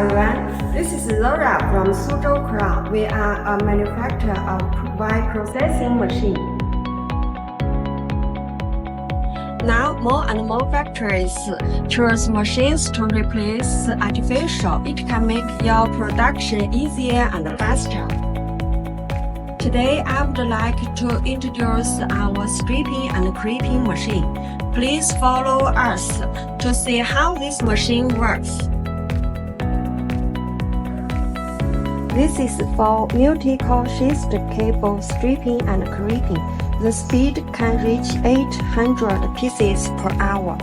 everyone, this is Laura from Suzhou Crown. We are a manufacturer of wine processing machine. Now, more and more factories choose machines to replace artificial. It can make your production easier and faster. Today, I would like to introduce our stripping and crimping machine. Please follow us to see how this machine works. This is for multi-core schist cable stripping and crimping. The speed can reach 800 pieces per hour.